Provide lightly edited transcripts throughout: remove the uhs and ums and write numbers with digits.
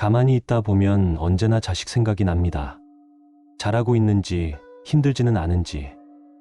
가만히 있다 보면 언제나 자식 생각이 납니다. 잘하고 있는지, 힘들지는 않은지,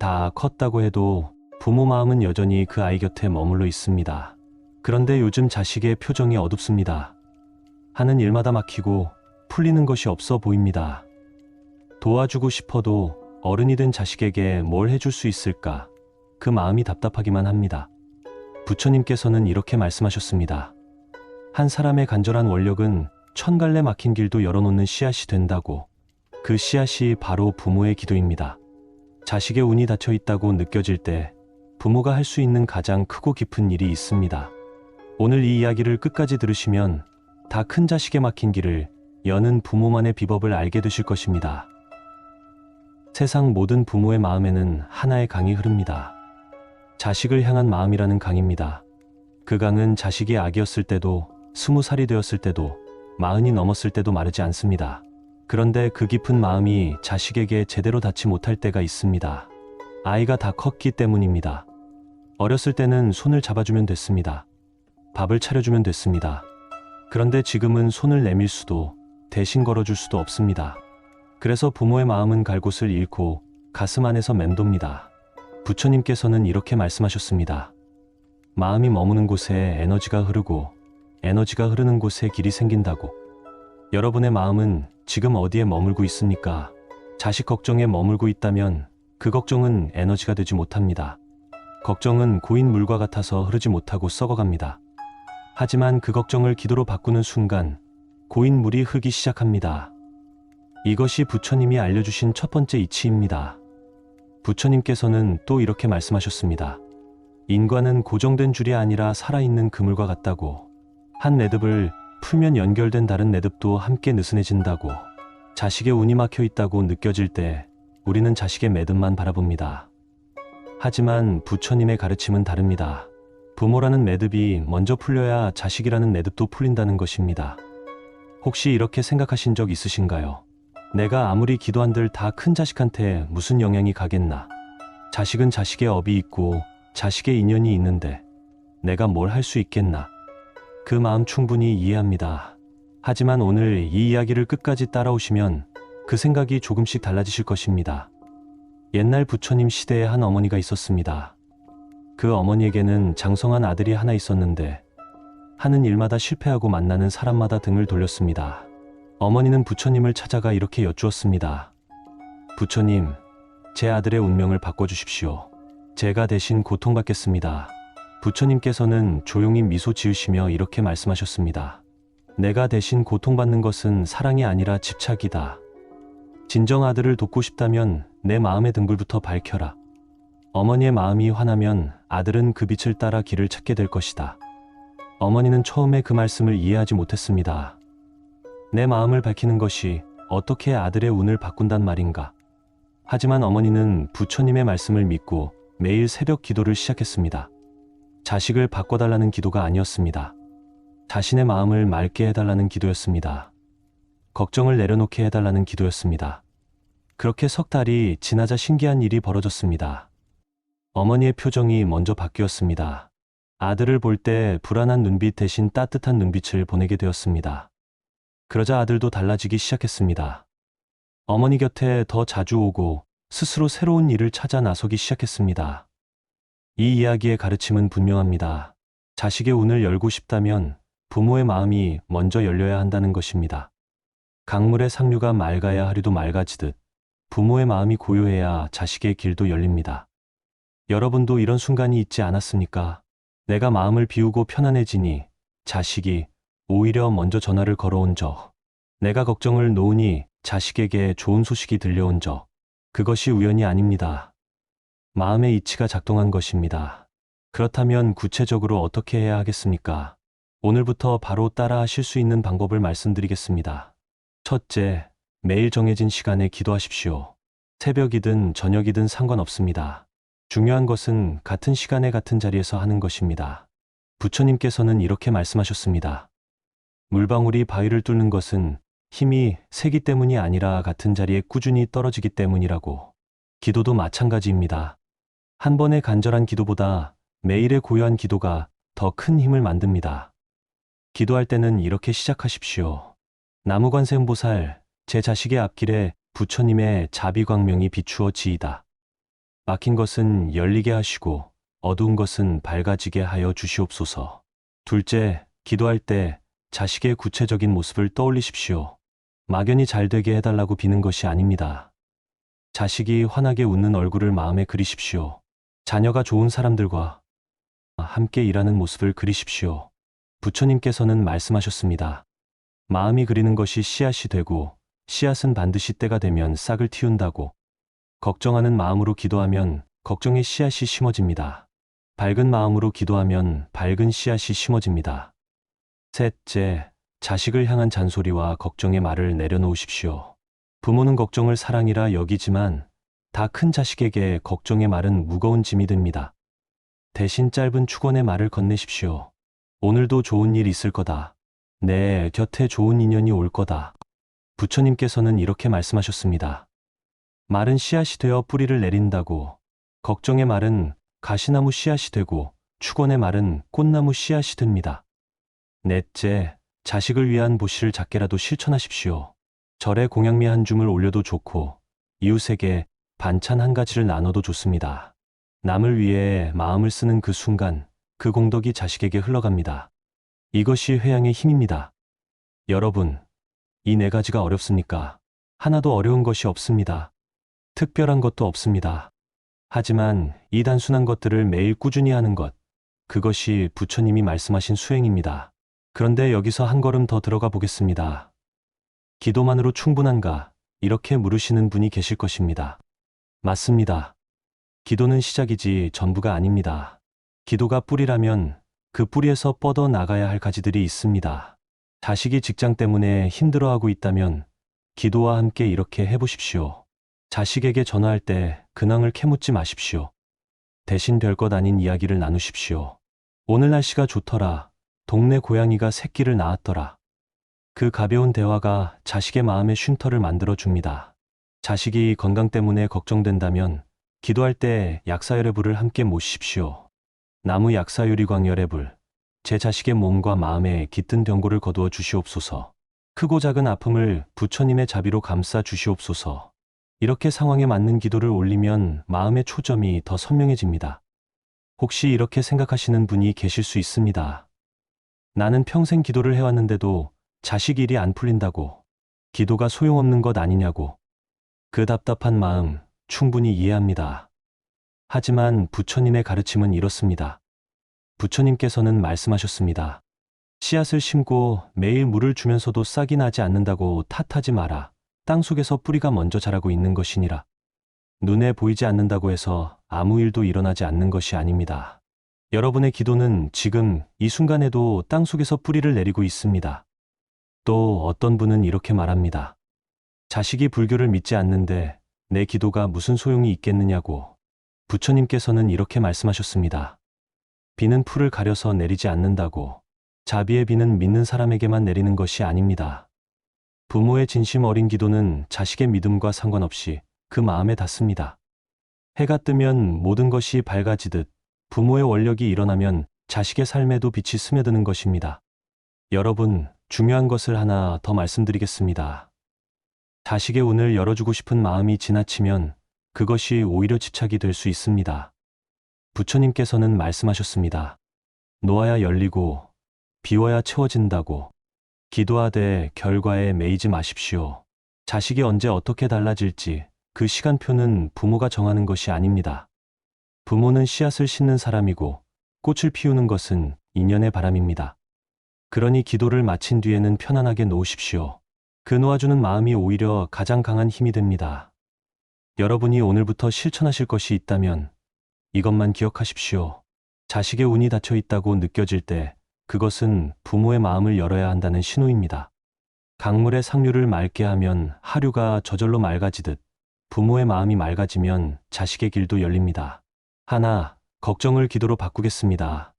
다 컸다고 해도 부모 마음은 여전히 그 아이 곁에 머물러 있습니다. 그런데 요즘 자식의 표정이 어둡습니다. 하는 일마다 막히고 풀리는 것이 없어 보입니다. 도와주고 싶어도 어른이 된 자식에게 뭘 해줄 수 있을까? 그 마음이 답답하기만 합니다. 부처님께서는 이렇게 말씀하셨습니다. 한 사람의 간절한 원력은 천 갈래 막힌 길도 열어놓는 씨앗이 된다고. 그 씨앗이 바로 부모의 기도입니다. 자식의 운이 닫혀 있다고 느껴질 때 부모가 할 수 있는 가장 크고 깊은 일이 있습니다. 오늘 이 이야기를 끝까지 들으시면 다 큰 자식의 막힌 길을 여는 부모만의 비법을 알게 되실 것입니다. 세상 모든 부모의 마음에는 하나의 강이 흐릅니다. 자식을 향한 마음이라는 강입니다. 그 강은 자식이 아기였을 때도, 20살이 되었을 때도, 40이 넘었을 때도 마르지 않습니다. 그런데 그 깊은 마음이 자식에게 제대로 닿지 못할 때가 있습니다. 아이가 다 컸기 때문입니다. 어렸을 때는 손을 잡아주면 됐습니다. 밥을 차려주면 됐습니다. 그런데 지금은 손을 내밀 수도, 대신 걸어줄 수도 없습니다. 그래서 부모의 마음은 갈 곳을 잃고 가슴 안에서 맴돕니다. 부처님께서는 이렇게 말씀하셨습니다. 마음이 머무는 곳에 에너지가 흐르고 에너지가 흐르는 곳에 길이 생긴다고. 여러분의 마음은 지금 어디에 머물고 있습니까? 자식 걱정에 머물고 있다면 그 걱정은 에너지가 되지 못합니다. 걱정은 고인 물과 같아서 흐르지 못하고 썩어갑니다. 하지만 그 걱정을 기도로 바꾸는 순간 고인 물이 흐르기 시작합니다. 이것이 부처님이 알려주신 첫 번째 이치입니다. 부처님께서는 또 이렇게 말씀하셨습니다. 인과는 고정된 줄이 아니라 살아있는 그물과 같다고. 한 매듭을 풀면 연결된 다른 매듭도 함께 느슨해진다고. 자식의 운이 막혀 있다고 느껴질 때 우리는 자식의 매듭만 바라봅니다. 하지만 부처님의 가르침은 다릅니다. 부모라는 매듭이 먼저 풀려야 자식이라는 매듭도 풀린다는 것입니다. 혹시 이렇게 생각하신 적 있으신가요? 내가 아무리 기도한들 다 큰 자식한테 무슨 영향이 가겠나? 자식은 자식의 업이 있고 자식의 인연이 있는데 내가 뭘 할 수 있겠나? 그 마음 충분히 이해합니다. 하지만 오늘 이 이야기를 끝까지 따라오시면 그 생각이 조금씩 달라지실 것입니다. 옛날 부처님 시대에 한 어머니가 있었습니다. 그 어머니에게는 장성한 아들이 하나 있었는데 하는 일마다 실패하고 만나는 사람마다 등을 돌렸습니다. 어머니는 부처님을 찾아가 이렇게 여쭈었습니다. 부처님, 제 아들의 운명을 바꿔주십시오. 제가 대신 고통받겠습니다. 부처님께서는 조용히 미소 지으시며 이렇게 말씀하셨습니다. 내가 대신 고통받는 것은 사랑이 아니라 집착이다. 진정 아들을 돕고 싶다면 내 마음의 등불부터 밝혀라. 어머니의 마음이 환하면 아들은 그 빛을 따라 길을 찾게 될 것이다. 어머니는 처음에 그 말씀을 이해하지 못했습니다. 내 마음을 밝히는 것이 어떻게 아들의 운을 바꾼단 말인가. 하지만 어머니는 부처님의 말씀을 믿고 매일 새벽 기도를 시작했습니다. 자식을 바꿔달라는 기도가 아니었습니다. 자신의 마음을 맑게 해달라는 기도였습니다. 걱정을 내려놓게 해달라는 기도였습니다. 그렇게 석 달이 지나자 신기한 일이 벌어졌습니다. 어머니의 표정이 먼저 바뀌었습니다. 아들을 볼 때 불안한 눈빛 대신 따뜻한 눈빛을 보내게 되었습니다. 그러자 아들도 달라지기 시작했습니다. 어머니 곁에 더 자주 오고 스스로 새로운 일을 찾아 나서기 시작했습니다. 이 이야기의 가르침은 분명합니다. 자식의 운을 열고 싶다면 부모의 마음이 먼저 열려야 한다는 것입니다. 강물의 상류가 맑아야 하류도 맑아지듯 부모의 마음이 고요해야 자식의 길도 열립니다. 여러분도 이런 순간이 있지 않았습니까? 내가 마음을 비우고 편안해지니 자식이 오히려 먼저 전화를 걸어온 적, 내가 걱정을 놓으니 자식에게 좋은 소식이 들려온 적, 그것이 우연이 아닙니다. 마음의 이치가 작동한 것입니다. 그렇다면 구체적으로 어떻게 해야 하겠습니까? 오늘부터 바로 따라 하실 수 있는 방법을 말씀드리겠습니다. 첫째, 매일 정해진 시간에 기도하십시오. 새벽이든 저녁이든 상관없습니다. 중요한 것은 같은 시간에 같은 자리에서 하는 것입니다. 부처님께서는 이렇게 말씀하셨습니다. 물방울이 바위를 뚫는 것은 힘이 세기 때문이 아니라 같은 자리에 꾸준히 떨어지기 때문이라고. 기도도 마찬가지입니다. 한 번의 간절한 기도보다 매일의 고요한 기도가 더 큰 힘을 만듭니다. 기도할 때는 이렇게 시작하십시오. 나무관세음보살, 제 자식의 앞길에 부처님의 자비광명이 비추어 지이다. 막힌 것은 열리게 하시고 어두운 것은 밝아지게 하여 주시옵소서. 둘째, 기도할 때 자식의 구체적인 모습을 떠올리십시오. 막연히 잘 되게 해달라고 비는 것이 아닙니다. 자식이 환하게 웃는 얼굴을 마음에 그리십시오. 자녀가 좋은 사람들과 함께 일하는 모습을 그리십시오. 부처님께서는 말씀하셨습니다. 마음이 그리는 것이 씨앗이 되고 씨앗은 반드시 때가 되면 싹을 틔운다고. 걱정하는 마음으로 기도하면 걱정의 씨앗이 심어집니다. 밝은 마음으로 기도하면 밝은 씨앗이 심어집니다. 셋째, 자식을 향한 잔소리와 걱정의 말을 내려놓으십시오. 부모는 걱정을 사랑이라 여기지만 다 큰 자식에게 걱정의 말은 무거운 짐이 됩니다. 대신 짧은 축원의 말을 건네십시오. 오늘도 좋은 일 있을 거다. 내 곁에 좋은 인연이 올 거다. 부처님께서는 이렇게 말씀하셨습니다. 말은 씨앗이 되어 뿌리를 내린다고. 걱정의 말은 가시나무 씨앗이 되고 축원의 말은 꽃나무 씨앗이 됩니다. 넷째, 자식을 위한 보시를 작게라도 실천하십시오. 절에 공양미 한 줌을 올려도 좋고 이웃에게 반찬 한 가지를 나눠도 좋습니다. 남을 위해 마음을 쓰는 그 순간 그 공덕이 자식에게 흘러갑니다. 이것이 회양의 힘입니다. 여러분, 이 네 가지가 어렵습니까? 하나도 어려운 것이 없습니다. 특별한 것도 없습니다. 하지만 이 단순한 것들을 매일 꾸준히 하는 것, 그것이 부처님이 말씀하신 수행입니다. 그런데 여기서 한 걸음 더 들어가 보겠습니다. 기도만으로 충분한가? 이렇게 물으시는 분이 계실 것입니다. 맞습니다. 기도는 시작이지 전부가 아닙니다. 기도가 뿌리라면 그 뿌리에서 뻗어 나가야 할 가지들이 있습니다. 자식이 직장 때문에 힘들어하고 있다면 기도와 함께 이렇게 해보십시오. 자식에게 전화할 때 근황을 캐묻지 마십시오. 대신 될 것 아닌 이야기를 나누십시오. 오늘 날씨가 좋더라. 동네 고양이가 새끼를 낳았더라. 그 가벼운 대화가 자식의 마음에 쉼터를 만들어 줍니다. 자식이 건강 때문에 걱정된다면 기도할 때 약사열의 불을 함께 모십시오. 나무 약사유리광열의 불, 제 자식의 몸과 마음에 깃든 병고를 거두어 주시옵소서. 크고 작은 아픔을 부처님의 자비로 감싸 주시옵소서. 이렇게 상황에 맞는 기도를 올리면 마음의 초점이 더 선명해집니다. 혹시 이렇게 생각하시는 분이 계실 수 있습니다. 나는 평생 기도를 해왔는데도 자식 일이 안 풀린다고, 기도가 소용없는 것 아니냐고. 그 답답한 마음 충분히 이해합니다. 하지만 부처님의 가르침은 이렇습니다. 부처님께서는 말씀하셨습니다. 씨앗을 심고 매일 물을 주면서도 싹이 나지 않는다고 탓하지 마라. 땅속에서 뿌리가 먼저 자라고 있는 것이니라. 눈에 보이지 않는다고 해서 아무 일도 일어나지 않는 것이 아닙니다. 여러분의 기도는 지금 이 순간에도 땅속에서 뿌리를 내리고 있습니다. 또 어떤 분은 이렇게 말합니다. 자식이 불교를 믿지 않는데 내 기도가 무슨 소용이 있겠느냐고. 부처님께서는 이렇게 말씀하셨습니다. 비는 풀을 가려서 내리지 않는다고. 자비의 비는 믿는 사람에게만 내리는 것이 아닙니다. 부모의 진심 어린 기도는 자식의 믿음과 상관없이 그 마음에 닿습니다. 해가 뜨면 모든 것이 밝아지듯 부모의 원력이 일어나면 자식의 삶에도 빛이 스며드는 것입니다. 여러분, 중요한 것을 하나 더 말씀드리겠습니다. 자식의 운을 열어주고 싶은 마음이 지나치면 그것이 오히려 집착이 될 수 있습니다. 부처님께서는 말씀하셨습니다. 놓아야 열리고 비워야 채워진다고. 기도하되 결과에 매이지 마십시오. 자식이 언제 어떻게 달라질지 그 시간표는 부모가 정하는 것이 아닙니다. 부모는 씨앗을 심는 사람이고 꽃을 피우는 것은 인연의 바람입니다. 그러니 기도를 마친 뒤에는 편안하게 놓으십시오. 그 놓아주는 마음이 오히려 가장 강한 힘이 됩니다. 여러분이 오늘부터 실천하실 것이 있다면 이것만 기억하십시오. 자식의 운이 닫혀 있다고 느껴질 때 그것은 부모의 마음을 열어야 한다는 신호입니다. 강물의 상류를 맑게 하면 하류가 저절로 맑아지듯 부모의 마음이 맑아지면 자식의 길도 열립니다. 하나, 걱정을 기도로 바꾸겠습니다.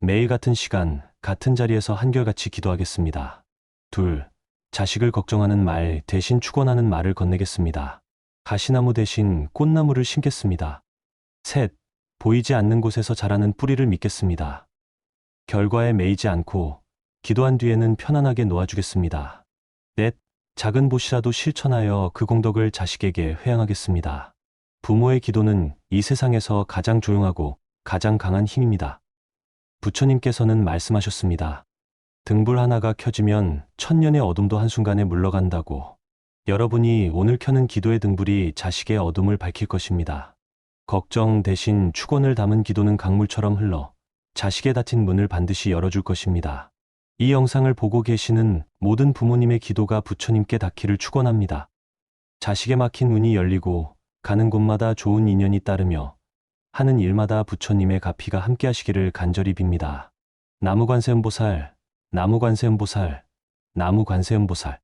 매일 같은 시간, 같은 자리에서 한결같이 기도하겠습니다. 둘, 자식을 걱정하는 말 대신 축원하는 말을 건네겠습니다. 가시나무 대신 꽃나무를 심겠습니다. 셋, 보이지 않는 곳에서 자라는 뿌리를 믿겠습니다. 결과에 매이지 않고 기도한 뒤에는 편안하게 놓아주겠습니다. 넷, 작은 보시라도 실천하여 그 공덕을 자식에게 회양하겠습니다. 부모의 기도는 이 세상에서 가장 조용하고 가장 강한 힘입니다. 부처님께서는 말씀하셨습니다. 등불 하나가 켜지면 천년의 어둠도 한순간에 물러간다고. 여러분이 오늘 켜는 기도의 등불이 자식의 어둠을 밝힐 것입니다. 걱정 대신 축원을 담은 기도는 강물처럼 흘러 자식의 닫힌 문을 반드시 열어줄 것입니다. 이 영상을 보고 계시는 모든 부모님의 기도가 부처님께 닿기를 축원합니다. 자식의 막힌 문이 열리고 가는 곳마다 좋은 인연이 따르며 하는 일마다 부처님의 가피가 함께 하시기를 간절히 빕니다. 나무관세음보살, 나무관세음보살, 나무관세음보살.